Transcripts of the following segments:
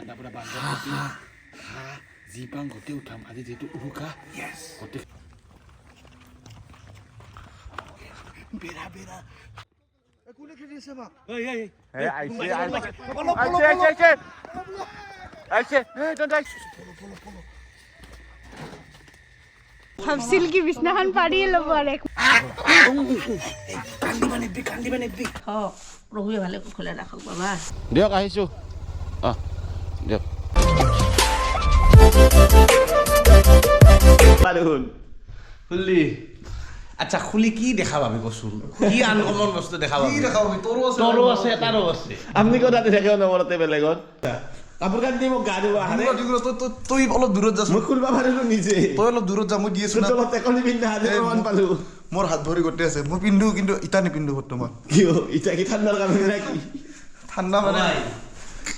ঠাণ্ডা পুৰা বান্ধি যি পাওঁ গোটেই উঠাম আজি যিহেতু উৰুকা গোটেই বেৰা বেৰা কোনে খেলি আছে মা ভাবছিল কি বিছনাখন পাৰিয়ে ল'ব আৰু প্ৰভুৱে ভালে কুশলে ৰাখক বাবা দিয়ক আহিছোঁ দিয়ক খুলি আচ্ছা খুলি কি দেখাব আমি কচোন কি আনকমন বস্তু দেখাব কি দেখাব তোৰো আছে তাৰো আছে আপুনি ক'ত তাতে দেখিব নমৰতে বেলেগত কাপোৰ কানি দি মোক গা দিব আহে তই অলপ দূৰত যাচোন মই খুলিব পাৰিলোঁ নিজে তই অলপ দূৰত যা মই দি আছো না অলপ টেকনি পিন্ধা আজি প্ৰমাণ পালোঁ মোৰ হাত ভৰি গোটেই আছে মই পিন্ধো কিন্তু ইটা নিপিন্ধো বৰ্তমান কিয় ইটা কি ঠাণ্ডাৰ কাৰণে নে কি ঠাণ্ডা মানে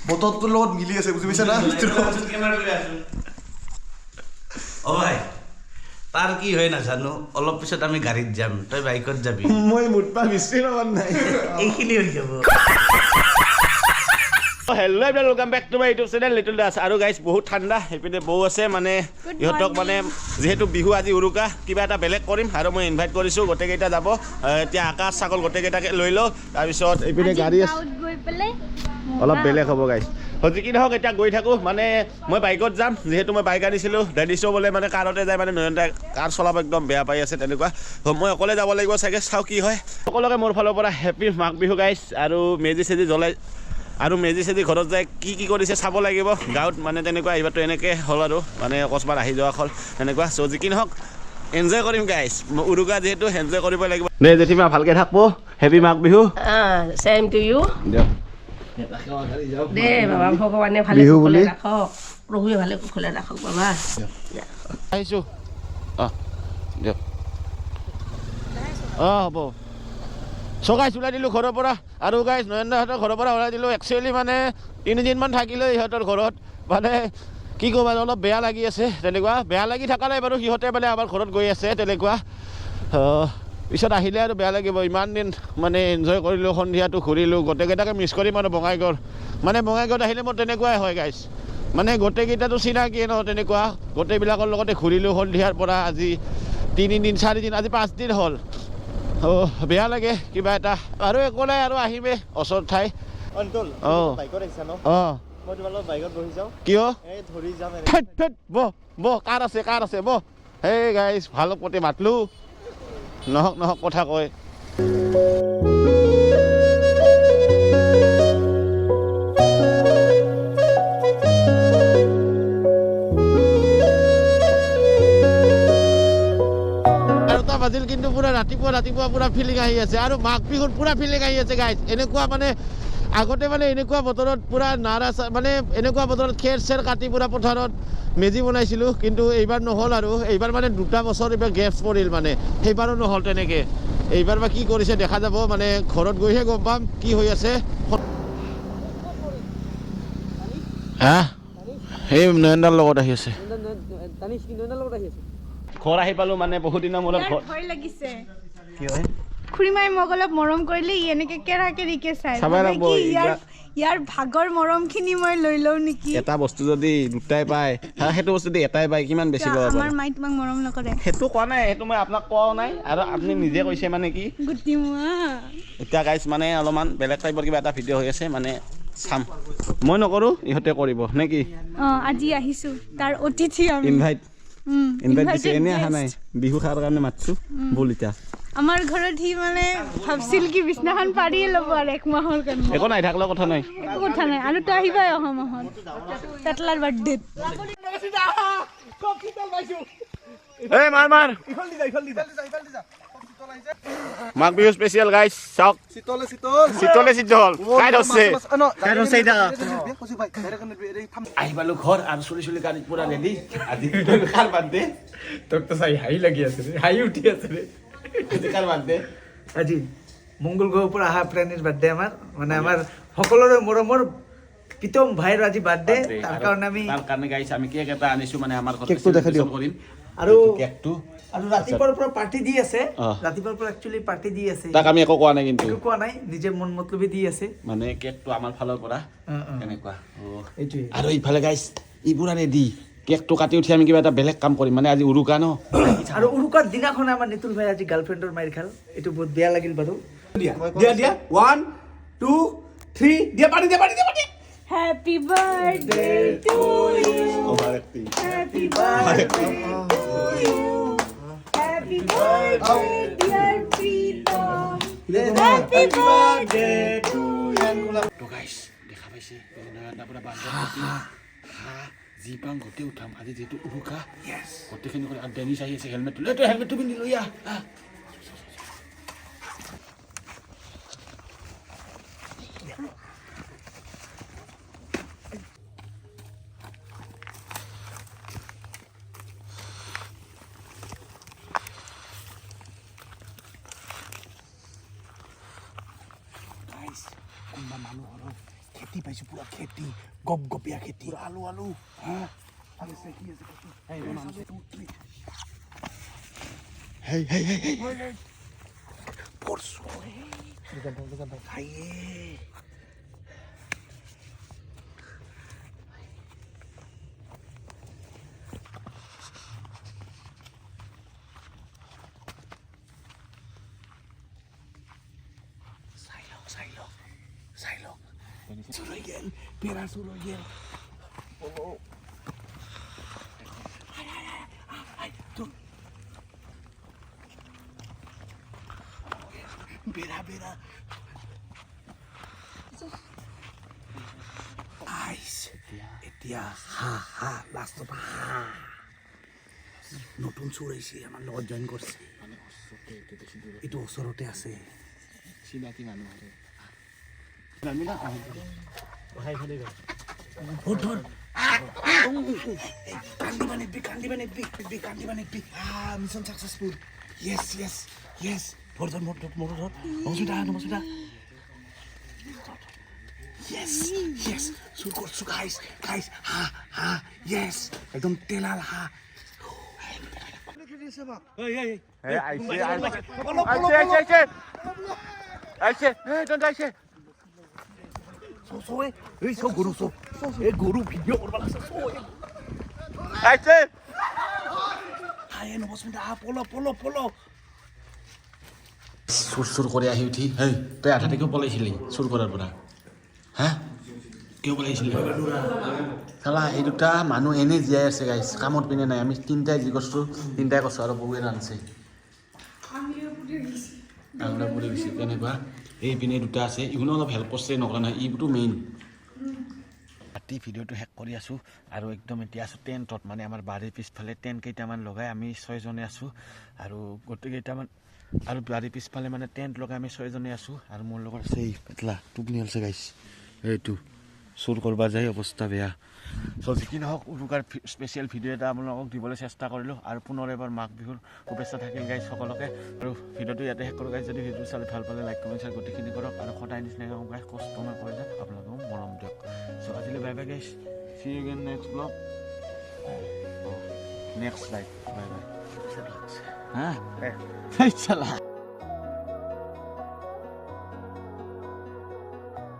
বতৰটোৰ লগত মিলি আছে বুজি পাইছা না অ ভাই তাৰ কি হয় নাজানো অলপ পিছত আমি গাড়ীত যাম তই বাইকত যাবি মই মুঠপা মিস্ত্ৰী লগত নাই এইখিনি হৈ যাব hello' everyone welcome back to my YouTube channel little Das আৰু গাইজ বহুত ঠাণ্ডা সেইপিনে বৌ আছে মানে ইহঁতক মানে যিহেতু বিহু আজি উৰুকা কিবা এটা বেলেগ কৰিম আৰু মই ইনভাইট কৰিছোঁ গোটেইকেইটা যাব এতিয়া আকাশ ছাগল গোটেইকেইটাকে লৈ লওঁ তাৰপিছত এইপিনে গাড়ী আছে অলপ বেলেগ হ'ব গাইজ যি কি নহওক এতিয়া গৈ থাকোঁ মানে মই বাইকত যাম যিহেতু মই বাইক আনিছিলোঁ ডেডি শ্ব' বোলে মানে কাৰতে যায় মানে নয়নদাই কাৰ চলাব একদম বেয়া পাই আছে তেনেকুৱা মই অকলে যাব লাগিব চাগে চাওঁ কি হয় সকলোকে মোৰ ফালৰ পৰা হেপী মাঘ বিহু গাইজ আৰু মেজি চেজি জ্বলাই আৰু মেজি চেজি ঘৰত যায় কি কৰিছে চাব লাগিব গাঁৱত মানে তেনেকুৱা এইবাৰতো এনেকৈ হ'ল আৰু মানে অকস্মাত আহি যোৱা হ'ল তেনেকুৱা চ' যি কি নহওক এনজয় কৰিম গাইজ উৰুকা যিহেতু এনজয় কৰিব লাগিব দে জেঠিমা ভালকৈ থাকব happy Magh Bihu same to you দিয়ক দে বাবা ভগৱানে ভালে কুশলে ৰাখক প্ৰভুৱে ভালে কুশলে ৰাখক বাবা আহিছোঁ দিয়ক হ'ব চ' গাইজ ওলাই দিলোঁ ঘৰৰ পৰা আৰু গাইজ নয়নদাহঁতৰ ঘৰৰ পৰা ওলাই দিলোঁ একচুৱেলি মানে 3 দিনমান থাকিলে ইহঁতৰ ঘৰত মানে কি ক'ব অলপ বেয়া লাগি আছে তেনেকুৱা বেয়া লাগি থকা নাই বাৰু সিহঁতে মানে আমাৰ ঘৰত গৈ আছে তেনেকুৱা পিছত আহিলে আৰু বেয়া লাগিব ইমান দিন মানে এনজয় কৰিলোঁ সন্ধিয়াটো ঘূৰিলোঁ গোটেইকেইটাকে মিছ কৰিম আৰু বঙাইগাঁৱৰ মানে বঙাইগাঁৱত আহিলে মোৰ তেনেকুৱাই হয় গাইজ মানে গোটেইকেইটাতো চিনাকিয়ে ন তেনেকুৱা গোটেইবিলাকৰ লগতে ঘূৰিলোঁ সন্ধিয়াৰ পৰা আজি 3 দিন 4 দিন আজি 5 দিন হ'ল বেয়া লাগে কিবা এটা আৰু একো নাই আৰু আহিমে ওচৰ ঠাই কিয় বহ কাৰ আছে বহ সেই গাইজ ভালক প্ৰতি মাতলোঁ নহওক কথা কয় বাজিল কিন্তু পুৰা ৰাতিপুৱা পুৰা ফিলিং আহি আছে আৰু মাঘ বিহুত পুৰা ফিলিং আহি আছে গাইজ এনেকুৱা মানে আগতে মানে এনেকুৱা বতৰত পুৰা নাৰা মানে এনেকুৱা বতৰত খেৰ চেৰ কাটি পুৰা পথাৰত মেজি বনাইছিলোঁ কিন্তু এইবাৰ নহ'ল আৰু এইবাৰ মানে 2 বছৰ এইবাৰ গেপছ পৰিল মানে সেইবাৰো নহ'ল তেনেকৈ এইবাৰ বা কি কৰিছে দেখা যাব মানে ঘৰত গৈহে গম পাম কি হৈ আছে সেই নয়নদাৰ লগত আহি আছে ঘৰ আহি পালোঁ মানে বহুত দিনৰ মূৰত ভয় লাগিছে কি হয় খুৰীমাই মোক অলপ মৰম কৰিলে ই এনেকৈ কেৰাকেৰিকৈ চাই ইয়াৰ ভাগৰ মৰমখিনি মই লৈ লওঁ নেকি এটা বস্তু যদি দুটাই পায় সেইটো বস্তু যদি এটাই পায় কিমান বেছি পাব আমাৰ মায়ে তোমাক মৰম নকৰে সেইটো কোৱা নাই সেইটো মই আপোনাক কোৱাও নাই আৰু আপুনি নিজে কৈছে মানে কি গুটি মোৱা এতিয়া গাইজ মানে অলপমান বেলেগ টাইপৰ কিবা এটা ভিডিঅ' হৈ আছে মানে চাম মই নকৰোঁ ইহঁতে কৰিব নে কি আজি আহিছোঁ তাৰ অতিথি ইনভাইট দিছে এনেই অহা নাই বিহু খাৰ কাৰণে মাতিছোঁ বল এতিয়া আমাৰ ঘৰত সি মানে ভাবছিল কি বিছনাখন পাৰিয়ে ল'ব আৰু 1 মাহৰ কাৰণে একো নাই থাকলেও কথা নাই একো কথা নাই আৰু তই আহিবাই অহা মাহত পেটলাৰ বাৰ্থডেত মাৰ মাঘ বিহু স্পেচিয়েল গাইজ চাওক শীতলে শীতল আহি পালোঁ ঘৰ আৰু চলি গাড়ীত পুৰা ৰেডি আজি কাৰ বাৰ্থডে তোক তো চাই হাঁহি লাগি আছে ৰে হাঁহি উঠি আছে ৰে আজি কাৰ বাৰ্থডে আজি মংগল গ্ৰহৰ পৰা অহা প্ৰাণীৰ বাৰ্থডে আমাৰ মানে আমাৰ সকলোৰে মৰমৰ প্ৰীতম ভাইৰ আজি বাৰ্থডে তাৰ কাৰণে আমি তাৰ কাৰণে গাইছ আমি কেক এটা আনিছোঁ মানে আমাৰ ঘৰত কেকটো দেখাই দিয়ক। কৰিম আৰু কেকটো আৰু ৰাতিপুৱাৰ পৰা পাৰ্টি দি আছে অ। ৰাতিপুৱাৰ পৰা একচুৱেলি পাৰ্টি দি আছে তাক আমি একো কোৱা নাই কিন্তু একো কোৱা নাই নিজে মন মতলবি দি আছে মানে কেকটো আমাৰ ফালৰ পৰা অ। এনেকুৱা এইটোৱে আৰু ইফালে গাইছ এইবোৰ ৰেডি কেকটো কাটি উঠি আমি কিবা এটা বেলেগ কাম কৰিম মানে আজি উৰুকা ন আৰু উৰুকাৰ দিনাখনে আমাৰ নিতুল ভাই আজি গাৰ্লফ্ৰেণ্ডৰ মাৰি খাল এইটো বহুত বেয়া লাগিল বাৰু দিয়া 1 2 3 দিয়া পাৰি Happy birthday to you. Happy birthday to you. Happy birthday, dear Pritam. Happy birthday to you. তো গাইছ দেখা পাইছে পুৰা বান্ধা যি পাং গোটেই উঠাম আজি যিহেতু উৰুকা গোটেইখিনি কৰি আৰু ডেনিছ আহি আছে হেলমেটটো পিন্ধি লৈ আহ কোনোবা মানুহৰ খেতি পাইছো পুৰা খেতি গপগপীয়া খেতি আলু হা চাই লওক চুৰ হৈ গেল পেৰা চুৰ হৈ গেল বেৰা এতিয়া হা লাষ্টত নতুন চুৰ আহিছে আমাৰ লগত জইন কৰিছে এইটো ওচৰতে আছে চিনাকি মানুহ কান্দিবা নেকি মিছন সাকসেসফুল ইয়েস ধর নমস্কার yes চুর করছো গাইস হা yes একদম তেলাল হা গরু ভিডিও করবা লাগছে পলো চুৰ কৰি আহি উঠি হেই তই আধাতে কিয় পলাইছিলি চুৰ কৰাৰ পৰা হা কিয় পলাইছিলি চালা এই দুটা মানুহ এনেই জীয়াই আছে গাইছ কামত পিনে নাই আমি তিনিটাই যি কৰিছোঁ তিনিটাই কৈছোঁ আৰু বৌৱে ৰান্ধছে আঙুলা পুৰি গৈছে তেনেকুৱা এই পিনে দুটা আছে ইগুলো অলপ হেল্প কৰিছে নকৰা নাই ইটো মেইন ৰাতি ভিডিঅ'টো শেষ কৰি আছোঁ আৰু একদম এতিয়া আছোঁ টেণ্টত মানে আমাৰ বাৰীৰ পিছফালে টেণ্ট কেইটামান লগাই আমি 6 জনে আছোঁ আৰু গোটেইকেইটামান আৰু বাৰীৰ পিছফালে মানে টেণ্ট লগাই আমি 6 জনে আছোঁ আৰু মোৰ লগত আছে এই পেটলা টোপনি হৈছে গাইছ এইটো চুৰ কৰিব যায় অৱস্থা বেয়া চ' যি কি নহওক উৰুকাৰ স্পেচিয়েল ভিডিঅ' এটা আপোনালোকক দিবলৈ চেষ্টা কৰিলোঁ আৰু পুনৰ এবাৰ মাঘ বিহুৰ শুভেচ্ছা থাকিল গাইজ সকলোকে আৰু ভিডিঅ'টো ইয়াতে শেষ কৰোঁ গাইজ যদি ভিডিঅ'টো চালে ভাল পালে লাইক কমেণ্ট শ্বেয়াৰ গোটেইখিনি কৰক আৰু সদায় নিচিনাকৈ গাইজ কষ্ট নকৰি যাওক আপোনালোকক মৰম দিয়ক চ' আজিলৈ bye bye guys see you again next blog next like bye bye হা চালা